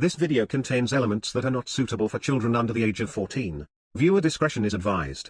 This video contains elements that are not suitable for children under the age of 14. Viewer discretion is advised.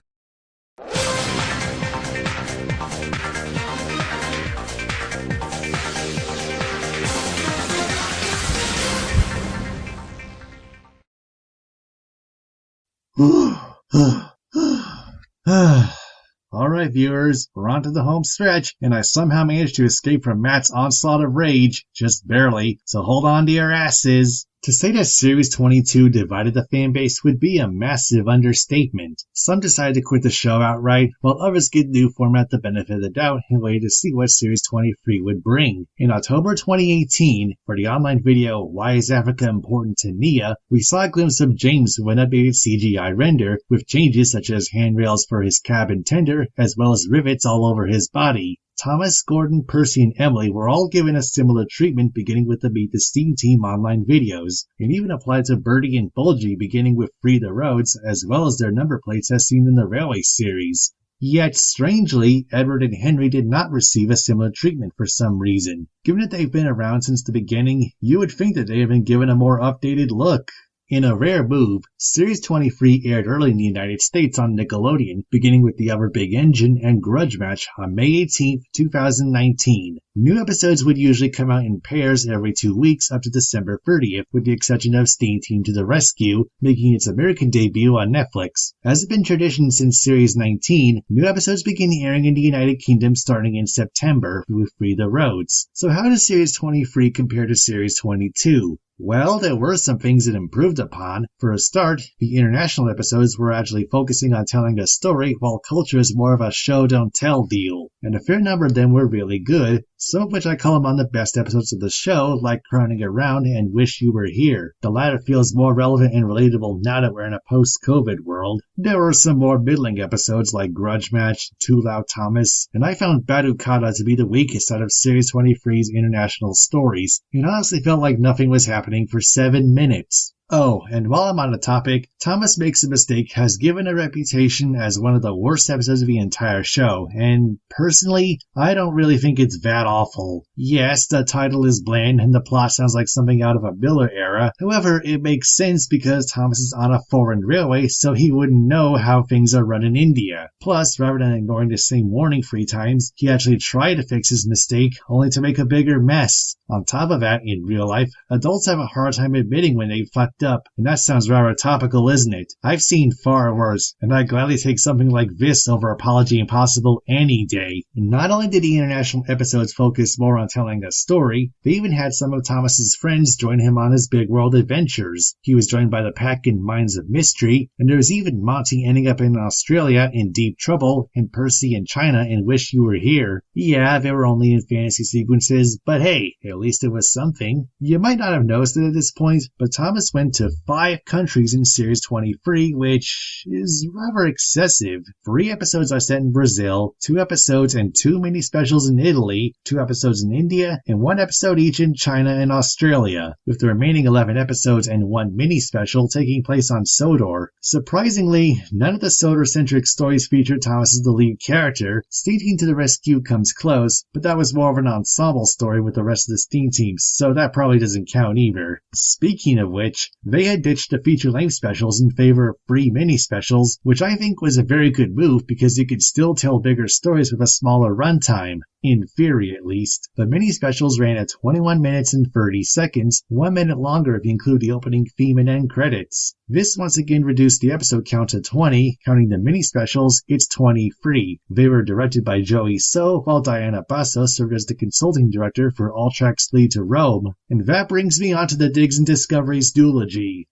Alright viewers, we're on to the home stretch, and I somehow managed to escape from Matt's onslaught of rage, just barely, so hold on to your asses. To say that Series 22 divided the fanbase would be a massive understatement. Some decided to quit the show outright, while others gave the new format the benefit of the doubt and waited to see what Series 23 would bring. In October 2018, for the online video Why is Africa Important to Nia, we saw a glimpse of James with an updated CGI render, with changes such as handrails for his cabin tender, as well as rivets all over his body. Thomas, Gordon, Percy, and Emily were all given a similar treatment, beginning with the Meet the Steam Team online videos, and even applied to Birdie and Bulgy, beginning with Free the Roads, as well as their number plates as seen in the Railway series. Yet, strangely, Edward and Henry did not receive a similar treatment for some reason. Given that they've been around since the beginning, you would think that they have been given a more updated look. In a rare move, Series 23 aired early in the United States on Nickelodeon, beginning with The Other Big Engine and Grudge Match on May 18, 2019. New episodes would usually come out in pairs every 2 weeks up to December 30th, with the exception of Steam Team to the Rescue, making its American debut on Netflix. As has been tradition since Series 19, new episodes begin airing in the United Kingdom starting in September with Free the Roads. So how does Series 23 compare to Series 22? Well, there were some things it improved upon. For a start, the international episodes were actually focusing on telling a story, while Culture is more of a show-don't-tell deal. And a fair number of them were really good, some of which I call among the best episodes of the show, like Crowning Around and Wish You Were Here. The latter feels more relevant and relatable now that we're in a post-COVID world. There were some more middling episodes like Grudge Match, Too Loud Thomas, and I found Badukata to be the weakest out of Series 23's international stories. It honestly felt like nothing was happening for 7 minutes. Oh, and while I'm on the topic, Thomas Makes a Mistake has given a reputation as one of the worst episodes of the entire show, and personally, I don't really think it's that awful. Yes, the title is bland and the plot sounds like something out of a Miller era, however, it makes sense because Thomas is on a foreign railway, so he wouldn't know how things are run in India. Plus, rather than ignoring the same warning 3 times, he actually tried to fix his mistake, only to make a bigger mess. On top of that, in real life, adults have a hard time admitting when they fucked up, and that sounds rather topical, isn't it? I've seen far worse, and I'd gladly take something like this over Apology Impossible any day. Not only did the international episodes focus more on telling a story, they even had some of Thomas's friends join him on his big world adventures. He was joined by the pack in Minds of Mystery, and there was even Monty ending up in Australia in Deep Trouble, and Percy in China in Wish You Were Here. Yeah, they were only in fantasy sequences, but hey, at least it was something. You might not have noticed it at this point, but Thomas went to 5 countries in Series 23, which is rather excessive. 3 episodes are set in Brazil, 2 episodes and 2 mini-specials in Italy, 2 episodes in India, and 1 episode each in China and Australia, with the remaining 11 episodes and 1 mini-special taking place on Sodor. Surprisingly, none of the Sodor-centric stories feature Thomas as the lead character. Steam Team to the Rescue comes close, but that was more of an ensemble story with the rest of the Steam Team, so that probably doesn't count either. Speaking of which, they had ditched the feature-length specials in favor of free mini-specials, which I think was a very good move because you could still tell bigger stories with a smaller runtime. In theory, at least. The mini-specials ran at 21 minutes and 30 seconds, 1 minute longer if you include the opening theme and end credits. This once again reduced the episode count to 20, counting the mini-specials, it's 23. They were directed by Joey So, while Diana Basso served as the consulting director for All Tracks Lead to Rome. And that brings me on to the Diggs and Discovery's duology.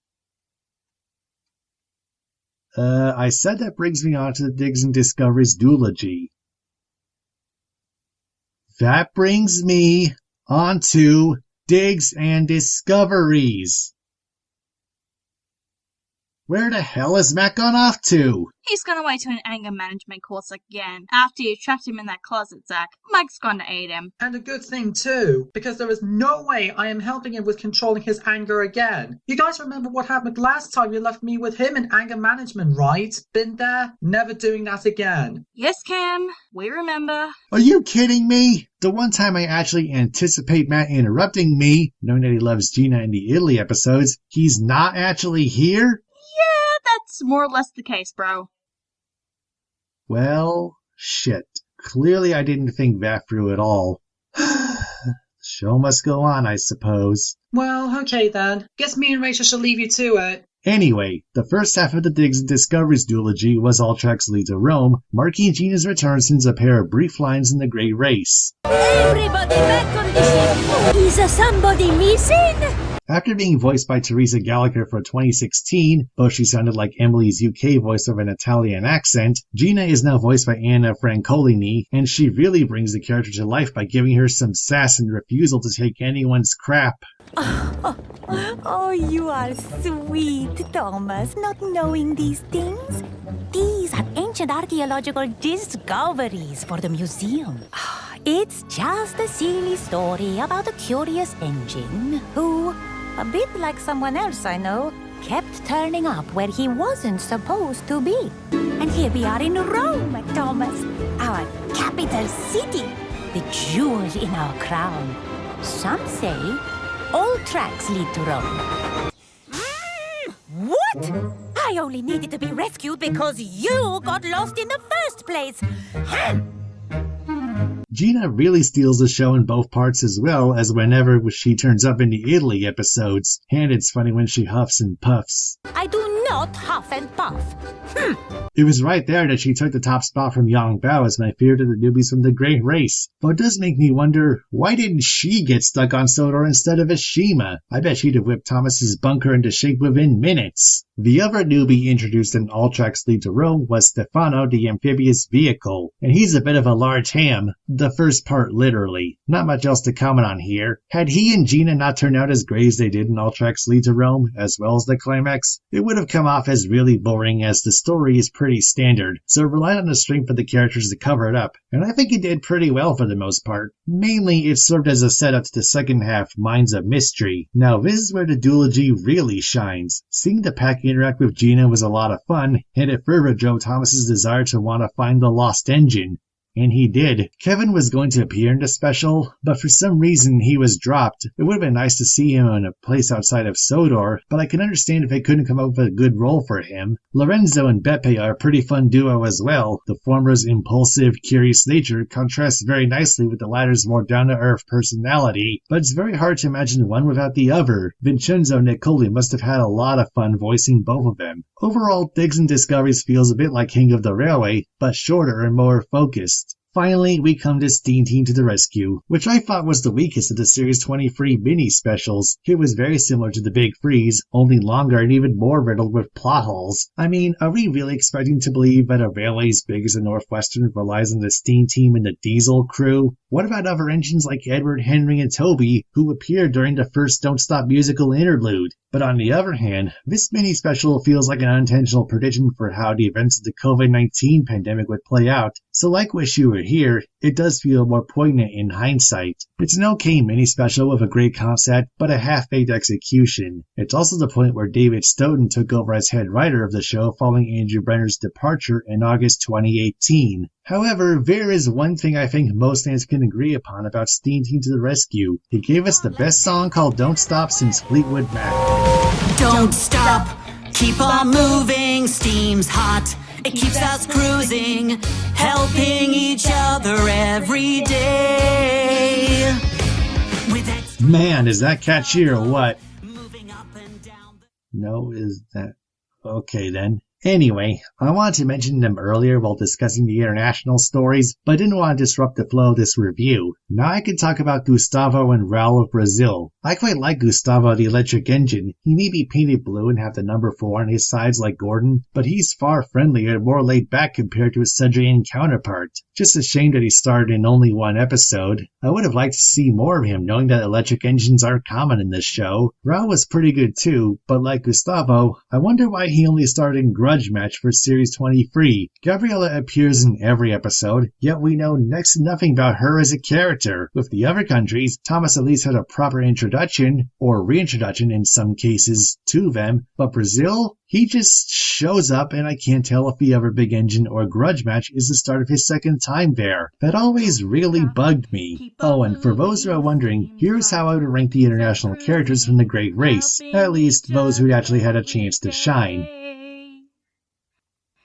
I said that brings me on to the Diggs and Discovery's duology. That brings me on to Diggs and Discoveries. Where the hell is Matt gone off to? He's gone away to an anger management course again. After you trapped him in that closet, Zack, Mike's gone to aid him. And a good thing too, because there is no way I am helping him with controlling his anger again. You guys remember what happened last time you left me with him in anger management, right? Been there, never doing that again. Yes, Cam, we remember. Are you kidding me? The one time I actually anticipate Matt interrupting me, knowing that he loves Gina in the Italy episodes, he's not actually here? Yeah, that's more or less the case, bro. Well, shit. Clearly I didn't think that through at all. The show must go on, I suppose. Well, okay then. Guess me and Rachel shall leave you to it. Anyway, the first half of the Diggs and Discoveries duology was All Tracks Lead to Rome, marking Gina's return since a pair of brief lines in The Great Race. Everybody back on the ship! Is somebody missing? After being voiced by Teresa Gallagher for 2016, though she sounded like Emily's UK voice with an Italian accent, Gina is now voiced by Anna Francolini, and she really brings the character to life by giving her some sass and refusal to take anyone's crap. Oh, you are sweet, Thomas, not knowing these things. These are ancient archaeological discoveries for the museum. It's just a silly story about a curious engine who, a bit like someone else I know, kept turning up where he wasn't supposed to be. And here we are in Rome, Thomas, our capital city, the jewel in our crown. Some say all tracks lead to Rome. What? I only needed to be rescued because you got lost in the first place. Gina really steals the show in both parts as well as whenever she turns up in the Italy episodes, and it's funny when she huffs and puffs. I do not huff and puff. It was right there that she took the top spot from Yang Bao as my favorite of the newbies from The Great Race. Though it does make me wonder, why didn't she get stuck on Sodor instead of Ashima? I bet she'd have whipped Thomas's bunker into shape within minutes. The other newbie introduced in All Tracks Lead to Rome was Stefano the amphibious vehicle, and he's a bit of a large ham, the first part literally. Not much else to comment on here. Had he and Gina not turned out as great as they did in All Tracks Lead to Rome, as well as the climax, it would have come off as really boring as the story is pretty standard, so it relied on the strength of the characters to cover it up, and I think it did pretty well for the most part. Mainly, it served as a setup to the second half, Minds of Mystery. Now this is where the duology really shines. Seeing the pack interact with Gina was a lot of fun, and it further drove Thomas's desire to want to find the lost engine. And he did. Kevin was going to appear in the special, but for some reason he was dropped. It would have been nice to see him in a place outside of Sodor, but I can understand if they couldn't come up with a good role for him. Lorenzo and Beppe are a pretty fun duo as well. The former's impulsive, curious nature contrasts very nicely with the latter's more down-to-earth personality, but it's very hard to imagine one without the other. Vincenzo Nicoli must have had a lot of fun voicing both of them. Overall, Diggs and Discoveries feels a bit like King of the Railway, but shorter and more focused. Finally, we come to Steam Team to the Rescue, which I thought was the weakest of the Series 23 mini-specials. It was very similar to the Big Freeze, only longer and even more riddled with plot holes. I mean, are we really expecting to believe that a railway as big as the Northwestern relies on the Steam Team and the Diesel crew? What about other engines like Edward, Henry, and Toby, who appeared during the first Don't Stop musical interlude? But on the other hand, this mini-special feels like an unintentional prediction for how the events of the COVID-19 pandemic would play out, so like Wish You Were Here, it does feel more poignant in hindsight. It's an okay mini-special with a great concept, but a half-baked execution. It's also the point where David Stoughton took over as head writer of the show following Andrew Brenner's departure in August 2018. However, there is one thing I think most fans can agree upon about Steam Team to the Rescue. It gave us the best song called Don't Stop since Fleetwood Mac. Don't stop, keep on moving, steam's hot. It keeps us cruising, helping each other every day. Man, is that catchy or what? Moving up and down. No, is that... Okay then. Anyway, I wanted to mention them earlier while discussing the international stories, but I didn't want to disrupt the flow of this review. Now I can talk about Gustavo and Raul of Brazil. I quite like Gustavo the Electric Engine. He may be painted blue and have the number 4 on his sides like Gordon, but he's far friendlier and more laid back compared to his Cedrian counterpart. Just a shame that he starred in only one episode. I would have liked to see more of him, knowing that electric engines are common in this show. Raul was pretty good too, but like Gustavo, I wonder why he only starred in Grudge Match for Series 23. Gabriella appears in every episode, yet we know next to nothing about her as a character. With the other countries, Thomas at least had a proper introduction, or reintroduction in some cases, to them, but Brazil? He just shows up and I can't tell if the other big engine or Grudge Match is the start of his second time there. That always really bugged me. Oh, and for those who are wondering, here's how I would rank the international characters from the Great Race, at least those who actually had a chance to shine.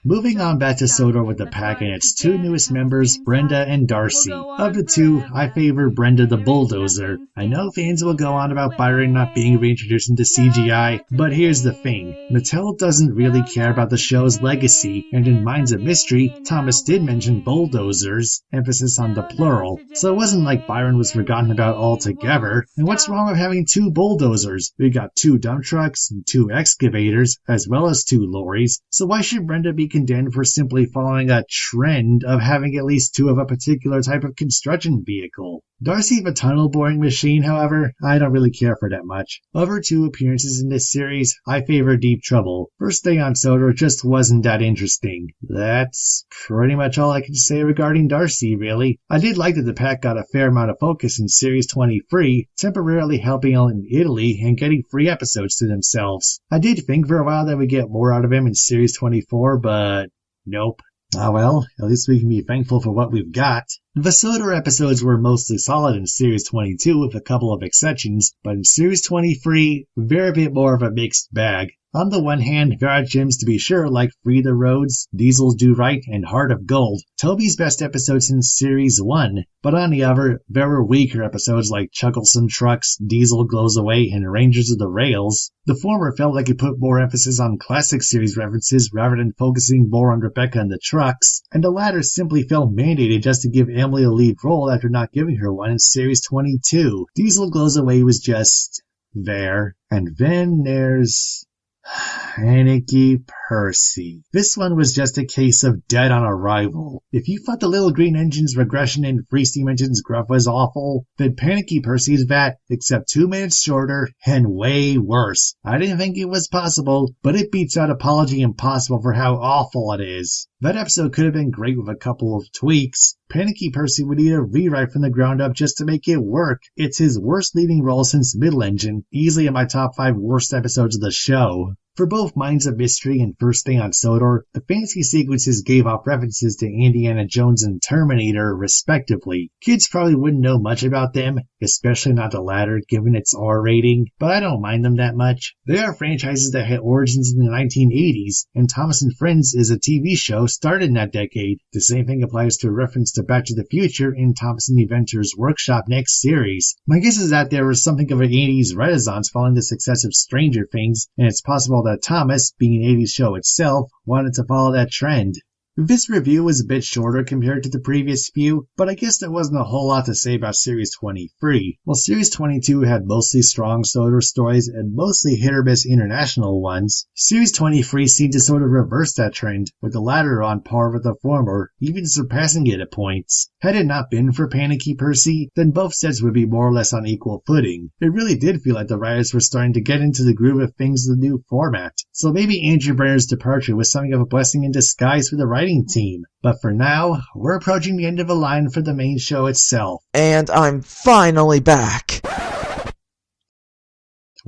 Moving on back to Sodor with the pack and its 2 newest members, Brenda and Darcy. Of the 2, I favor Brenda the Bulldozer. I know fans will go on about Byron not being reintroduced into CGI, but here's the thing. Mattel doesn't really care about the show's legacy, and in Minds of Mystery, Thomas did mention bulldozers, emphasis on the plural, so it wasn't like Byron was forgotten about altogether. And what's wrong with having 2 bulldozers? We got 2 dump trucks and 2 excavators, as well as 2 lorries, so why should Brenda be condemned for simply following a trend of having at least 2 of a particular type of construction vehicle? Darcy the tunnel boring machine, however, I don't really care for that much. Of her 2 appearances in this series, I favor Deep Trouble. First Day on Sodor just wasn't that interesting. That's pretty much all I can say regarding Darcy, really. I did like that the pack got a fair amount of focus in Series 23, temporarily helping out in Italy and getting free episodes to themselves. I did think for a while that we'd get more out of him in Series 24, but nope. Ah well, at least we can be thankful for what we've got. The Sodor episodes were mostly solid in Series 22 with a couple of exceptions, but in Series 23, they're a bit more of a mixed bag. On the one hand, there are gems to be sure like Free the Roads, Diesel's Do Right, and Heart of Gold, Toby's best episodes in Series 1, but on the other, there were weaker episodes like Chucklesome Trucks, Diesel Glows Away, and Rangers of the Rails. The former felt like it put more emphasis on classic series references rather than focusing more on Rebecca and the trucks, and the latter simply felt mandated just to give Emily a lead role after not giving her one in Series 22. Diesel Glows Away was just there. And then there's Panicky Percy. This one was just a case of dead on arrival. If you thought the Little Green Engine's regression in Free Steam Engine's gruff was awful, then Panicky Percy's that, except 2 minutes shorter and way worse. I didn't think it was possible, but it beats out Apology Impossible for how awful it is. That episode could have been great with a couple of tweaks. Panicky Percy would need a rewrite from the ground up just to make it work. It's his worst leading role since Middle Engine, easily in my top 5 worst episodes of the show. For both Minds of Mystery and First Day on Sodor, the fantasy sequences gave off references to Indiana Jones and Terminator, respectively. Kids probably wouldn't know much about them, especially not the latter given its R rating, but I don't mind them that much. They are franchises that had origins in the 1980s, and Thomas and Friends is a TV show started in that decade. The same thing applies to a reference to Back to the Future in Thomas and the Inventor's Workshop next series. My guess is that there was something of an 80s renaissance following the success of Stranger Things, and it's possible that Thomas, being an 80s show itself, wanted to follow that trend. This review was a bit shorter compared to the previous few, but I guess there wasn't a whole lot to say about Series 23. While Series 22 had mostly strong Sodor stories and mostly hit-or-miss international ones, Series 23 seemed to sort of reverse that trend, with the latter on par with the former, even surpassing it at points. Had it not been for Panicky Percy, then both sets would be more or less on equal footing. It really did feel like the writers were starting to get into the groove of things in the new format, so maybe Andrew Brenner's departure was something of a blessing in disguise for the writing team. But for now, we're approaching the end of the line for the main show itself. And I'm finally back.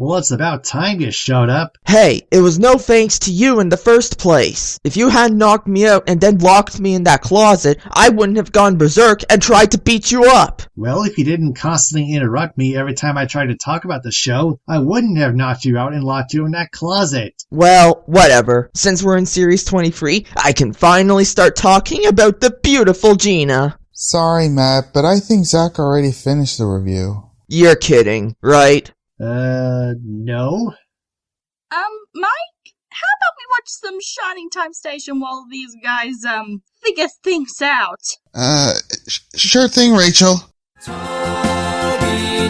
Well, it's about time you showed up. Hey, it was no thanks to you in the first place. If you hadn't knocked me out and then locked me in that closet, I wouldn't have gone berserk and tried to beat you up. Well, if you didn't constantly interrupt me every time I tried to talk about the show, I wouldn't have knocked you out and locked you in that closet. Well, whatever. Since we're in Series 23, I can finally start talking about the beautiful Gina. Sorry, Matt, but I think Zack already finished the review. You're kidding, right? No? Mike? How about we watch some Shining Time Station while these guys, figure things out. Sure thing, Rachel. Toby,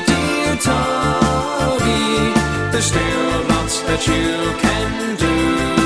dear Toby, there's still lots that you can do.